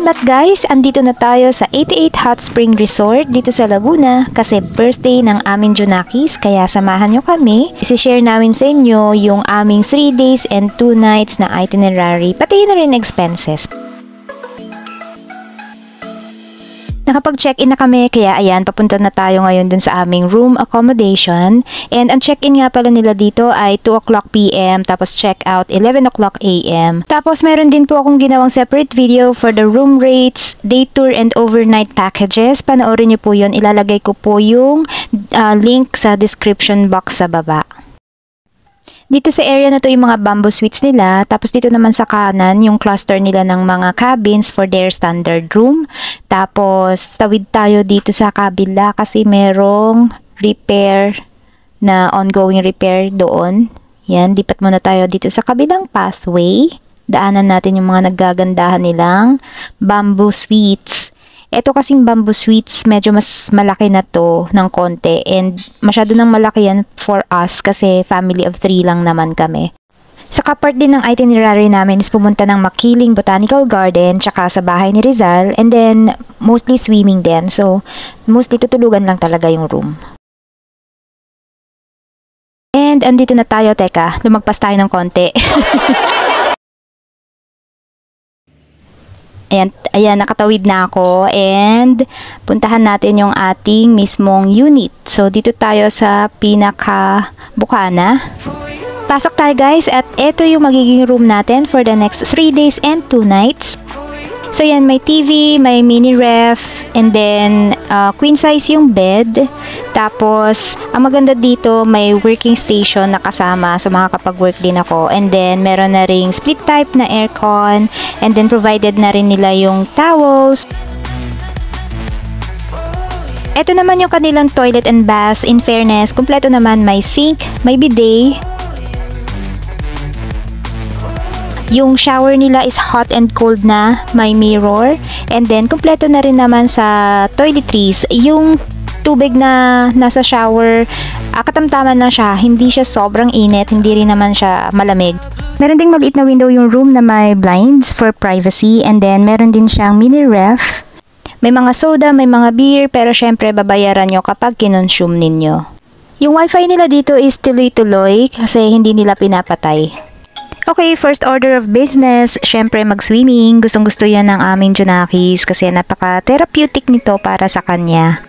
Salamat guys! Andito na tayo sa 88 Hot Spring Resort dito sa Laguna kasi birthday ng aming Junakis kaya samahan nyo kami. Isi-share namin sa inyo yung aming 3 days and 2 nights na itinerary pati na rin expenses. Nakapag-check-in na kami kaya ayan, papunta na tayo ngayon dun sa aming room accommodation. And ang check-in nga pala nila dito ay 2 o'clock PM tapos check-out 11 o'clock AM. Tapos meron din po akong ginawang separate video for the room rates, day tour and overnight packages. Panoorin nyo po yun. Ilalagay ko po yung link sa description box sa baba. Dito sa area na to yung mga bamboo suites nila, tapos dito naman sa kanan yung cluster nila ng mga cabins for their standard room. Tapos tawid tayo dito sa kabila kasi merong repair na ongoing repair doon. Yan, lipat muna tayo dito sa kabilang pathway. Daanan natin yung mga naggagandahan nilang bamboo suites. Ito kasing bamboo suites, medyo mas malaki na to ng konti and masyado nang malaki yan for us kasi family of 3 lang naman kami. Saka part din ng itinerary namin is pumunta ng Makiling Botanical Garden tsaka sa bahay ni Rizal and then mostly swimming din. So mostly tutulugan lang talaga yung room. And andito na tayo, teka, lumagpas tayo ng konti. Ayan, nakatawid na ako and puntahan natin yung ating mismong unit. So, dito tayo sa pinaka-bukana. Pasok tayo guys at ito yung magiging room natin for the next 3 days and 2 nights. So, yan, may TV, may mini ref, and then queen size yung bed. Tapos, ang maganda dito, may working station na kasama. So, makakapag-work din ako. And then, meron na ring split type na aircon. And then, provided na rin nila yung towels. Ito naman yung kanilang toilet and bath. In fairness, kumpleto naman. May sink, may bidet. Yung shower nila is hot and cold na, may mirror, and then kumpleto na rin naman sa toiletries. Yung tubig na nasa shower, katamtaman lang siya, hindi siya sobrang init, hindi rin naman siya malamig. Meron ding maliit na window yung room na may blinds for privacy, and then meron din siyang mini ref. May mga soda, may mga beer, pero syempre babayaran nyo kapag kinonsume ninyo. Yung wifi nila dito is tuloy-tuloy kasi hindi nila pinapatay. Okay, first order of business, syempre mag-swimming. Gustong-gusto yan ng aming Junakis kasi napaka-therapeutic nito para sa kanya.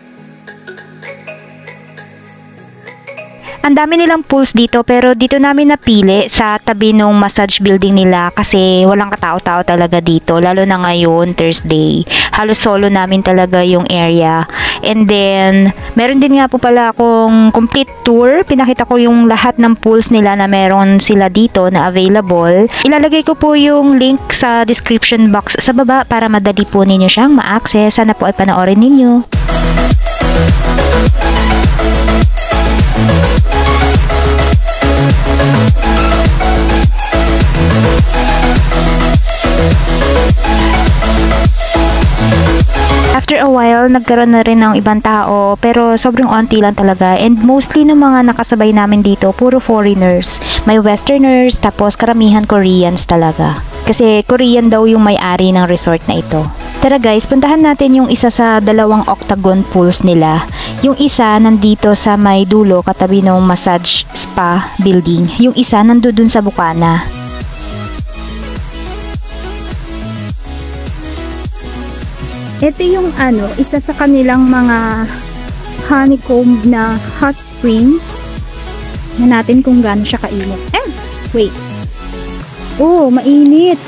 Ang dami nilang pools dito pero dito namin napili sa tabi ng massage building nila kasi walang katao-tao talaga dito. Lalo na ngayon, Thursday. Halos solo namin talaga yung area. And then, meron din nga po pala akong complete tour. Pinakita ko yung lahat ng pools nila na meron sila dito na available. Ilalagay ko po yung link sa description box sa baba para madali po ninyo siyang ma-access. Sana po ay panoorin ninyo. After a while, nagkaroon na rin ng ibang tao pero sobrang onti lang talaga and mostly ng mga nakasabay namin dito, puro foreigners. May westerners, tapos karamihan Koreans talaga. Kasi Korean daw yung may-ari ng resort na ito. Tara guys, puntahan natin yung isa sa 2 octagon pools nila. Yung isa nandito sa may dulo katabi ng massage spa building. Yung isa nandun sa bukana. Ito yung isa sa kanilang mga honeycomb na hot spring. Na natin kung gaano siya kainit. Wait. Oh, mainit.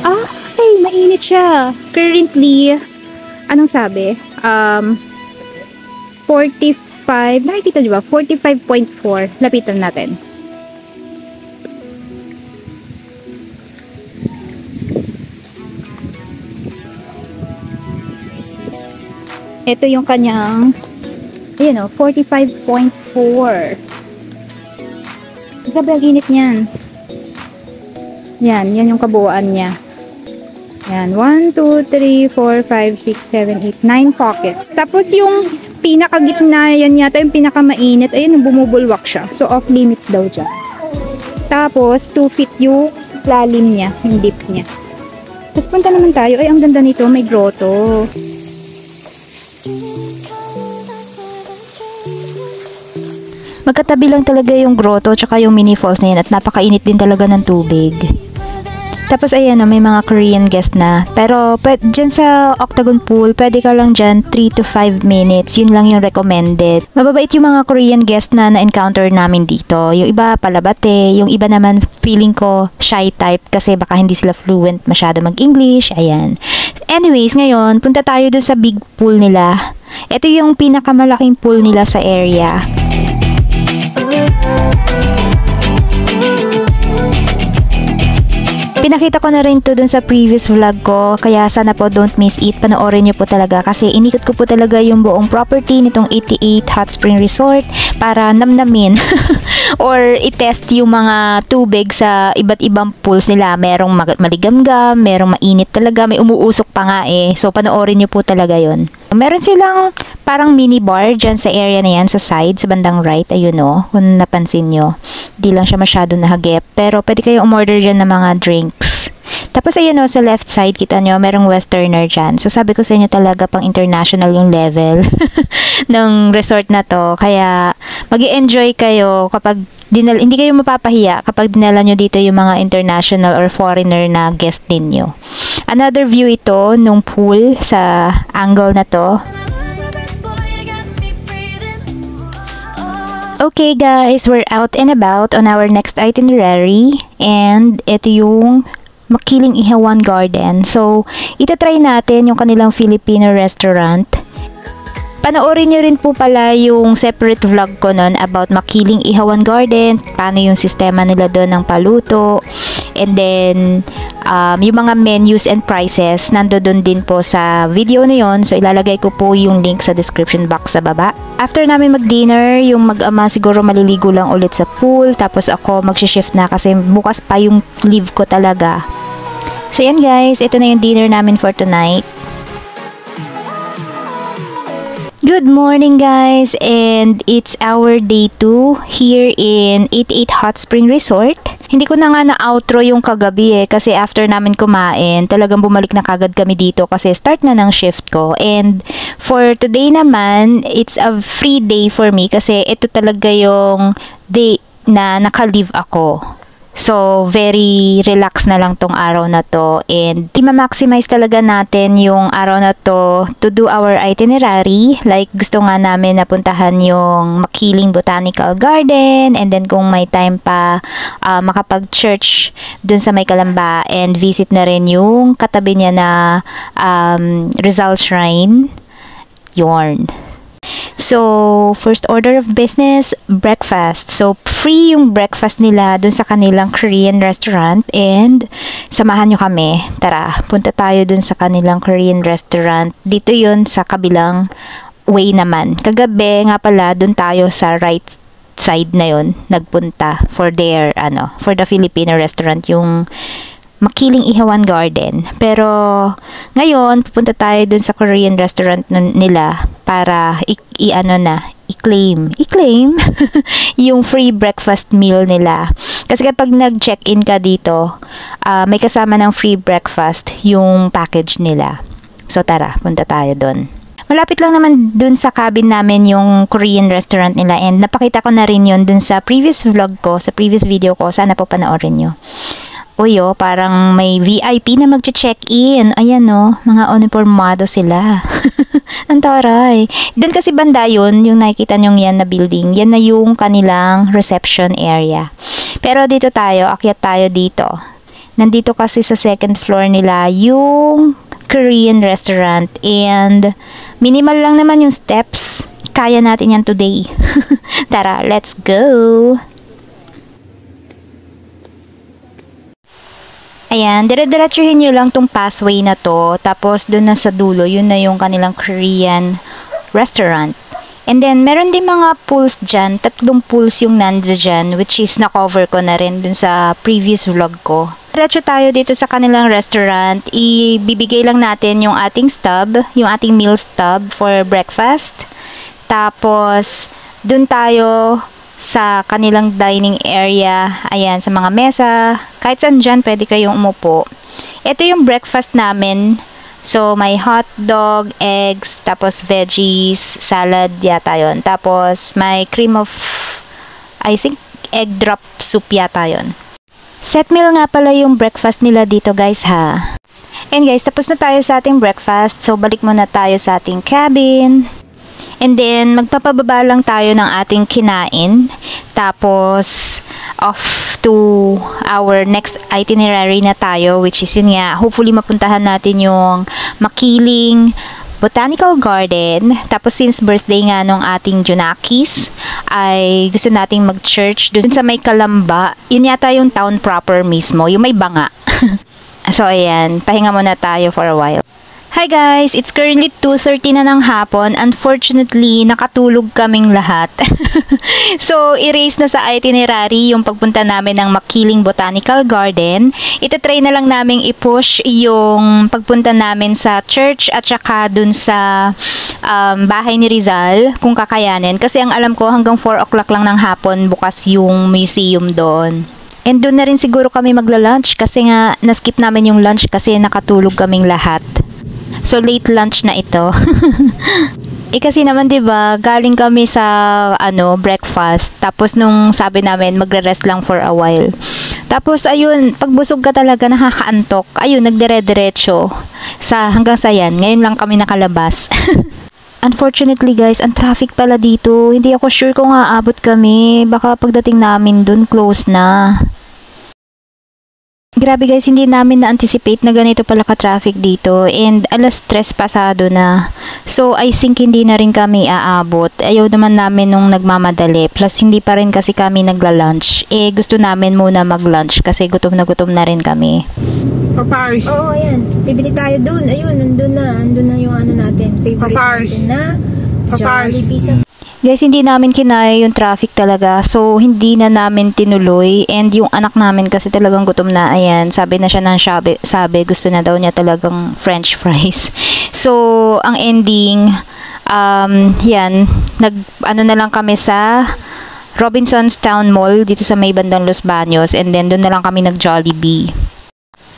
Hey, mainit siya. Currently, anong sabi? 45, nakikita diba? 45.4. Lapitan natin. Ito yung kanyang, 45.4. Grabe ang init niyan. Yan yung kabuuan niya. Yan, 1, 2, 3, 4, 5, 6, 7, 8, 9 pockets. Tapos yung pinakagitna, yan yata yung pinakamainit. Ayun, bumubulwak siya. So, off limits daw dyan. Tapos, 2 feet yung lalim niya, yung deep niya. Tapos punta naman tayo. Ay, ang ganda nito. May grotto. Magkatabi lang talaga yung grotto tsaka yung mini falls na yan at napakainit din talaga ng tubig. Tapos ayan may mga Korean guest na. Pero dyan sa Octagon Pool, pwede ka lang dyan 3 to 5 minutes. Yun lang yung recommended. Mababait yung mga Korean guest na na-encounter namin dito. Yung iba palabate, yung iba naman feeling ko shy type kasi baka hindi sila fluent masyado mag-English. Ayan. Anyways, ngayon, punta tayo dun sa big pool nila. Ito yung pinakamalaking pool nila sa area. Pinakita ko na rin to dun sa previous vlog ko, kaya sana po don't miss it, panoorin nyo po talaga kasi inikot ko po talaga yung buong property nitong 88 Hot Spring Resort para namnamin or itest yung mga tubig sa iba't ibang pools nila. Merong maligamgam, merong mainit talaga, may umuusok pa nga so panoorin nyo po talaga yon. Meron silang parang mini bar dyan sa area na yan, sa side, sa bandang right, ayun kung napansin nyo. Di lang siya masyado nahagip, pero pwede kayong umorder dyan ng mga drinks. Tapos ayun sa left side, kita nyo, merong westerner dyan. So sabi ko sa inyo talaga pang international yung level ng resort na to. Kaya mag-i-enjoy kayo kapag hindi kayo mapapahiya kapag dinala nyo dito yung mga international or foreigner na guest ninyo. Another view ito nung pool sa angle na to. Okay guys, we're out and about on our next itinerary and ito yung Makiling Ihawan Garden. So, itatry natin yung kanilang Filipino restaurant. Panoorin nyo rin po pala yung separate vlog ko nun about Makiling Ihawan Garden, paano yung sistema nila doon ng paluto, and then yung mga menus and prices nandoon din po sa video na yon. So ilalagay ko po yung link sa description box sa baba. After namin mag-dinner, yung mag-ama siguro maliligo lang ulit sa pool, tapos ako mag-shift na kasi bukas pa yung leave ko talaga. So yan guys, ito na yung dinner namin for tonight. Good morning guys, and it's our day 2 here in 88 Hot Spring Resort. Hindi ko na nga na-outro yung kagabi kasi after namin kumain, talagang bumalik na kagad kami dito kasi start na ng shift ko. And for today naman, it's a free day for me kasi ito talaga yung day na naka-leave ako. So, very relax na lang tong araw na to and i-maximize talaga natin yung araw na to do our itinerary. Like, gusto nga namin napuntahan yung Makiling Botanical Garden and then kung may time pa, makapag-church dun sa May Kalamba and visit na rin yung katabi niya na Rizal Shrine. Yorn. So, first order of business, breakfast. So, free yung breakfast nila dun sa kanilang Korean restaurant and samahan nyo kami. Tara, punta tayo dun sa kanilang Korean restaurant. Dito yun sa kabilang way naman. Kagabi nga pala, dun tayo sa right side na yun, nagpunta for for the Filipino restaurant, yung Makiling Ihawan Garden. Pero ngayon pupunta tayo dun sa Korean restaurant nila para i-claim yung free breakfast meal nila. Kasi kapag nag-check-in ka dito, may kasama ng free breakfast yung package nila. So tara, punta tayo dun. Malapit lang naman dun sa cabin namin yung Korean restaurant nila and napakita ko na rin yun dun sa previous vlog ko, sa previous video ko. Sana po panoorin nyo. Uy, parang may VIP na mag-check-in. Ayan, mga uniformado sila. Ang taray. Doon kasi banda yun, yung nakikita nyo yan na building. Yan na yung kanilang reception area. Pero dito tayo, akyat tayo dito. Nandito kasi sa second floor nila yung Korean restaurant. And minimal lang naman yung steps. Kaya natin yan today. Tara, let's go! Ayan, dire-diretsuhin nyo lang tong pathway na to. Tapos, doon na sa dulo, yun na yung kanilang Korean restaurant. And then, meron din mga pools dyan. 3 pools yung nandyan, which is na-cover ko na rin dun sa previous vlog ko. Diretso tayo dito sa kanilang restaurant. Ibibigay lang natin yung ating stub, yung ating meal stub for breakfast. Tapos, dun tayo sa kanilang dining area, ayan, sa mga mesa, kahit saan dyan pwede kayong umupo. Ito yung breakfast namin. So, may hot dog, eggs, tapos veggies, salad yata yun. Tapos, may cream of, I think, egg drop soup yata yun. Set meal nga pala yung breakfast nila dito guys ha. And guys, tapos na tayo sa ating breakfast. So, balik muna tayo sa ating cabin. And then, magpapababa lang tayo ng ating kinain. Tapos, off to our next itinerary na tayo, which is yun nga, hopefully mapuntahan natin yung Makiling Botanical Garden. Tapos, since birthday nga nung ating Junakis, ay gusto nating mag-church dun sa may Kalamba. Yun yata yung town proper mismo, yung may banga. So, ayan, pahinga muna tayo for a while. Hi guys! It's currently 2:30 na ng hapon. Unfortunately, nakatulog kaming lahat. So, erase na sa itinerary yung pagpunta namin ng Makiling Botanical Garden. Itatry na lang namin i-push yung pagpunta namin sa church at saka dun sa bahay ni Rizal, kung kakayanin. Kasi ang alam ko, hanggang 4 o'clock lang ng hapon bukas yung museum doon. And doon na rin siguro kami magla-lunch kasi nga na-skip namin yung lunch kasi nakatulog kaming lahat. So, late lunch na ito. Kasi naman, 'di ba, galing kami sa breakfast. Tapos nung sabi namin magre-rest lang for a while. Tapos ayun, pagbusog ka talaga nakakaantok. Ayun, nagdire-diretso hanggang sa yan. Ngayon lang kami nakalabas. Unfortunately, guys, ang traffic pala dito. Hindi ako sure kung aabot kami. Baka pagdating namin dun, close na. Grabe guys, hindi namin na-anticipate na ganito pala ka-traffic dito and 3:00 pasado na. So, I think hindi na rin kami aabot. Ayaw naman namin nung nagmamadali. Plus, hindi pa rin kasi kami nagla-lunch. Gusto namin muna mag-lunch kasi gutom na rin kami. Papayas. Oo, ayan. Bibili tayo dun. Ayun, nandun na yung natin. Favorite Papayas. natin na Jollibee sa... Guys, hindi namin kinaya yung traffic talaga. So, hindi na namin tinuloy. And yung anak namin kasi talagang gutom na. Ayan, sabi na siya ng sabi gusto na daw niya talagang french fries. So, ang ending, yan, na lang kami sa Robinson's Town Mall dito sa may bandang Los Baños. And then, doon na lang kami nag-Jollibee.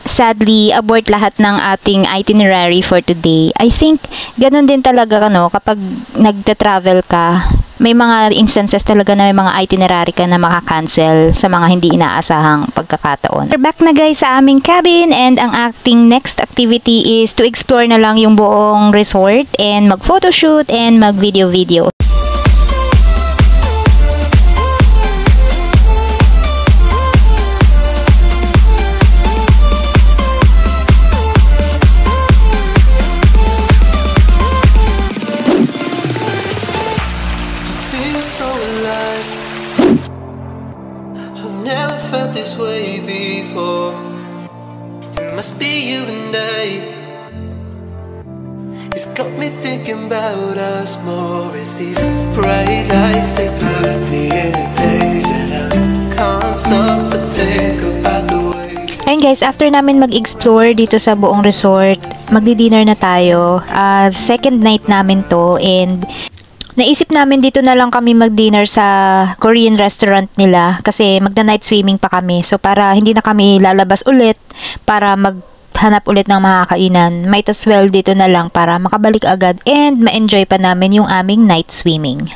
Sadly, abort lahat ng ating itinerary for today. I think, ganun din talaga kapag nagta-travel ka, may mga instances talaga na may mga itinerary ka na maka-cancel sa mga hindi inaasahang pagkakataon. We're back na guys sa aming cabin and ang ating next activity is to explore na lang yung buong resort and mag-photoshoot and mag-video-video. This way before. It must be you and I. It's got me thinking about us more. It's these bright lights, they put me in a daze, and I can't stop but think about the way. Ayun guys, after namin mag-explore dito sa buong resort, magdi-dinner na tayo. Second night namin to and naisip namin dito na lang kami mag-dinner sa Korean restaurant nila kasi magna-night swimming pa kami. So, para hindi na kami lalabas ulit para maghanap ulit ng mga kainan, might as well dito na lang para makabalik agad and ma-enjoy pa namin yung aming night swimming.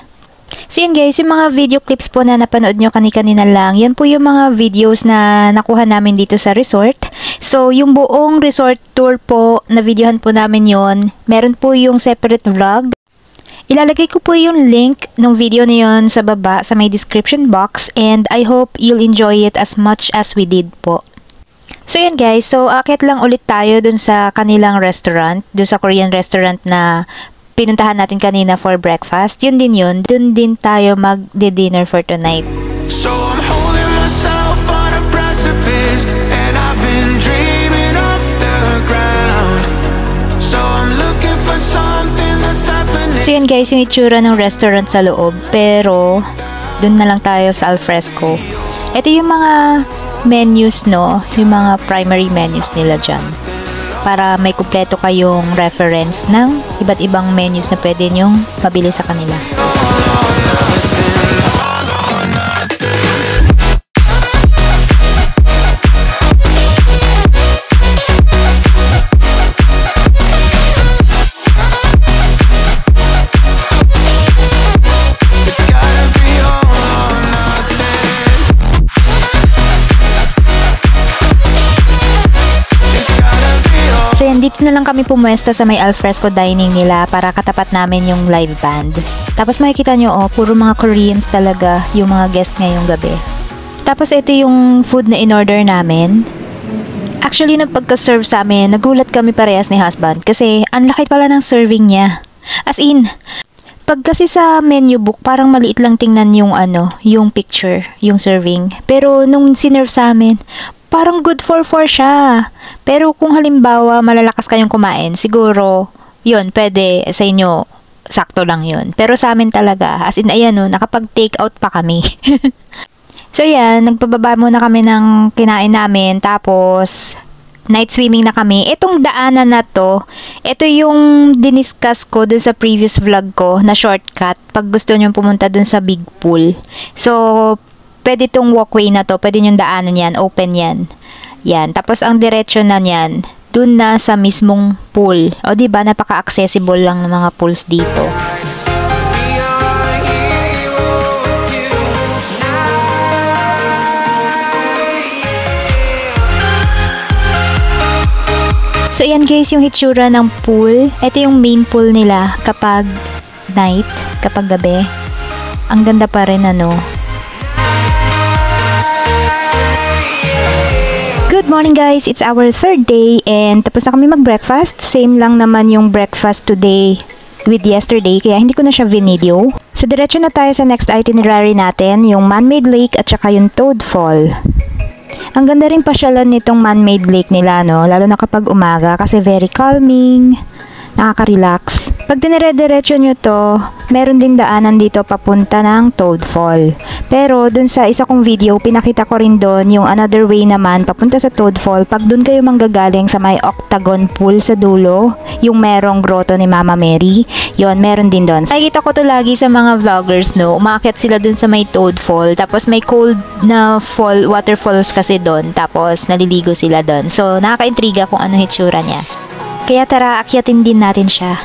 So, yun guys, yung mga video clips po na napanood nyo kanina lang, yan po yung mga videos na nakuha namin dito sa resort. So, yung buong resort tour po, na videohan po namin yon. Meron po yung separate vlog. Ilalagay ko po yung link ng video na yun sa baba sa may description box and I hope you'll enjoy it as much as we did po. So yan guys, so akit lang ulit tayo dun sa kanilang restaurant, dun sa Korean restaurant na pinuntahan natin kanina for breakfast. Yun din yun, dun din tayo mag-dinner for tonight. So I'm holding myself on a precipice and I've been dreaming off the ground. So I'm looking for something that's definitely. So yun guys, yung itsura ng restaurant sa loob, pero dun na lang tayo sa alfresco. Ito yung mga menus, no, yung mga primary menus nila dyan, para may kumpleto kayong reference ng iba't ibang menus na pwede nyong mabili sa kanila. dito na lang kami pumuesta sa may alfresco dining nila para katapat namin yung live band. Tapos makikita nyo, puro mga Koreans talaga yung mga guest ngayong gabi. Tapos ito yung food na in-order namin. Actually, nung pagka-serve sa amin, nagulat kami parehas ni husband kasi ang laki pala ng serving niya. As in, pag kasi sa menu book, parang maliit lang tingnan yung yung picture, yung serving. Pero nung sinerve sa amin, parang good for 4 siya. Pero kung halimbawa malalakas kayong kumain, siguro, yun, pwede sa inyo, sakto lang yun. Pero sa amin talaga, as in, ayan nakapag-take out pa kami. So yan, nagpababa muna kami ng kinain namin, tapos night swimming na kami. Itong daanan na to, ito yung diniscuss ko dun sa previous vlog ko na shortcut pag gusto nyo pumunta dun sa big pool. So, pwede itong walkway na to, pwede nyo daanan yan, open yan. Yan, tapos ang diretsyo na yan, dun na sa mismong pool. O diba, napaka-accessible lang ng mga pools dito. So, ayan guys, yung hitsura ng pool. Ito yung main pool nila kapag night, kapag gabi. Ang ganda pa rin, Good morning guys! It's our third day and tapos na kami mag-breakfast. Same lang naman yung breakfast today with yesterday, kaya hindi ko na siya video. So, diretso na tayo sa next itinerary natin, yung man-made lake at saka yung toad fall. Ang ganda rin pasyalan nitong man-made lake nila, lalo na kapag umaga kasi very calming, nakaka-relax. Pag dinire-diretso nyo to, meron din daanan dito papunta ng Toad Fall. Pero dun sa isa kong video, pinakita ko rin dun yung another way naman papunta sa Toad Fall. Pag dun kayo manggagaling sa may octagon pool sa dulo, yung merong grotto ni Mama Mary, yon meron din dun. Nakikita ko to lagi sa mga vloggers, umakyat sila dun sa may Toad Fall, tapos may cold na waterfalls kasi dun, tapos naliligo sila dun. So, nakaka-intriga kung ano hitsura niya. Kaya tara, akyatin din natin siya.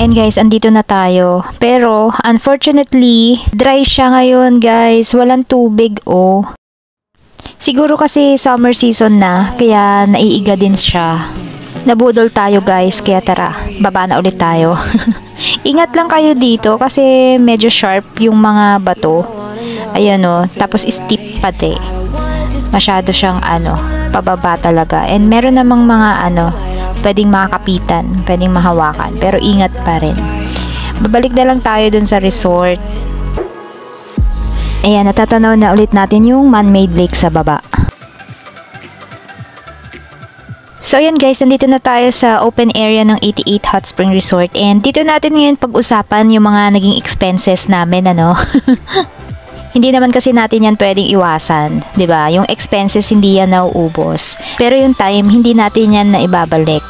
And guys, andito na tayo. Pero, unfortunately, dry siya ngayon guys. Walang tubig Siguro kasi summer season na, kaya naiiga din siya. Nabudol tayo guys, kaya tara, baba na ulit tayo. Ingat lang kayo dito kasi medyo sharp yung mga bato. Ayan tapos steep pati. Masyado siyang pababa talaga. And meron namang mga pwedeng makakapitan, pwedeng mahawakan, pero ingat pa rin. Babalik na lang tayo dun sa resort. Ayan, natatanaw na ulit natin yung man-made lake sa baba. So ayan guys, nandito na tayo sa open area ng 88 Hot Spring Resort and dito natin ngayon pag-usapan yung mga naging expenses namin Hindi naman kasi natin yan pwedeng iwasan, 'di ba? Yung expenses hindi yan nauubos. Pero yung time hindi natin yan naibabalik.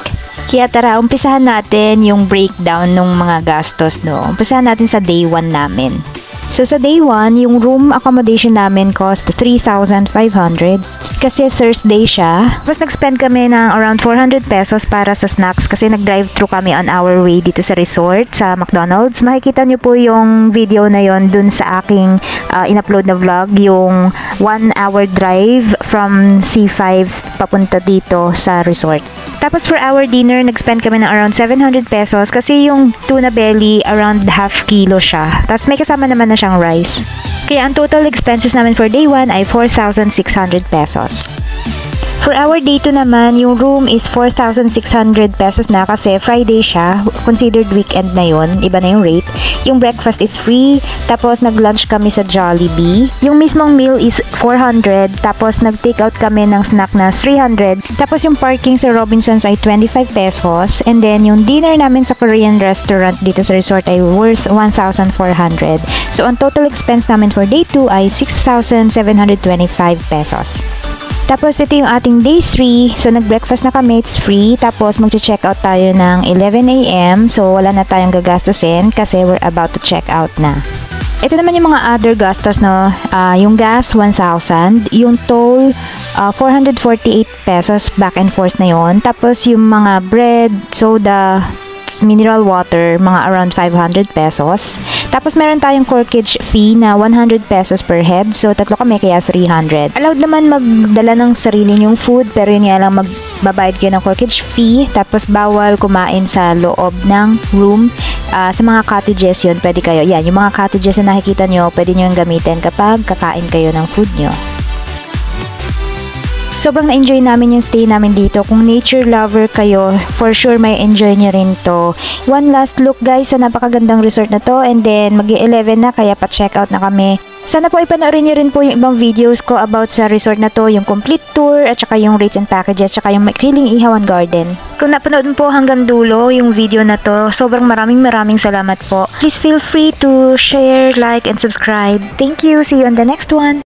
Kaya tara, umpisahan natin yung breakdown ng mga gastos, Umpisahan natin sa day 1 namin. So sa day 1, yung room accommodation namin cost 3,500 kasi Thursday siya. Tapos nag-spend kami ng around 400 pesos para sa snacks kasi nag-drive-thru kami on our way dito sa resort, sa McDonald's. Makikita nyo po yung video na yon dun sa aking in-upload na vlog, yung 1-hour drive from C5 papunta dito sa resort. Tapos for our dinner, nag-spend kami ng around 700 pesos kasi yung tuna belly around half kilo siya. Tapos may kasama naman na siyang rice. Kaya ang total expenses namin for day 1 ay 4,600 pesos. For our day 2 naman, yung room is 4,600 pesos na kasi Friday siya. Considered weekend na yun. Iba na yung rate. Yung breakfast is free. Tapos nag-lunch kami sa Jollibee. Yung mismong meal is 400. Tapos nag-take out kami ng snack na 300. Tapos yung parking sa Robinsons ay 25 pesos. And then yung dinner namin sa Korean restaurant dito sa resort ay worth 1,400. So ang total expense namin for day 2 ay 6,725 pesos. Tapos ito yung ating day 3. So nag-breakfast na kami, it's free. Tapos mag-check out tayo ng 11 AM. So wala na tayong gagastusin kasi we're about to check out na. Ito naman yung mga other gastos, no? Yung gas, 1,000. Yung toll, 448 pesos back and forth na yon. Tapos yung mga bread, soda, mineral water, mga around 500 pesos. Tapos meron tayong corkage fee na 100 pesos per head. So tatlo kami kaya 300. Allowed naman magdala ng sarili nyong food pero yun nga lang magbabayad kayo ng corkage fee. Tapos bawal kumain sa loob ng room. Sa mga cottages yun, pwede kayo. Yan, yung mga cottages na nakikita nyo, pwede nyo yung gamitin kapag kakain kayo ng food nyo. Sobrang na-enjoy namin yung stay namin dito. Kung nature lover kayo, for sure may enjoy nyo rin to. One last look guys sa napakagandang resort na to. And then mag-11 na kaya pa-check out na kami. Sana po ipanoorin nyo rin po yung ibang videos ko about sa resort na to. Yung complete tour at saka yung rates and packages at saka yung Makiling Ihawan Garden. Kung napanood mo po hanggang dulo yung video na to, sobrang maraming salamat po. Please feel free to share, like, and subscribe. Thank you. See you on the next one.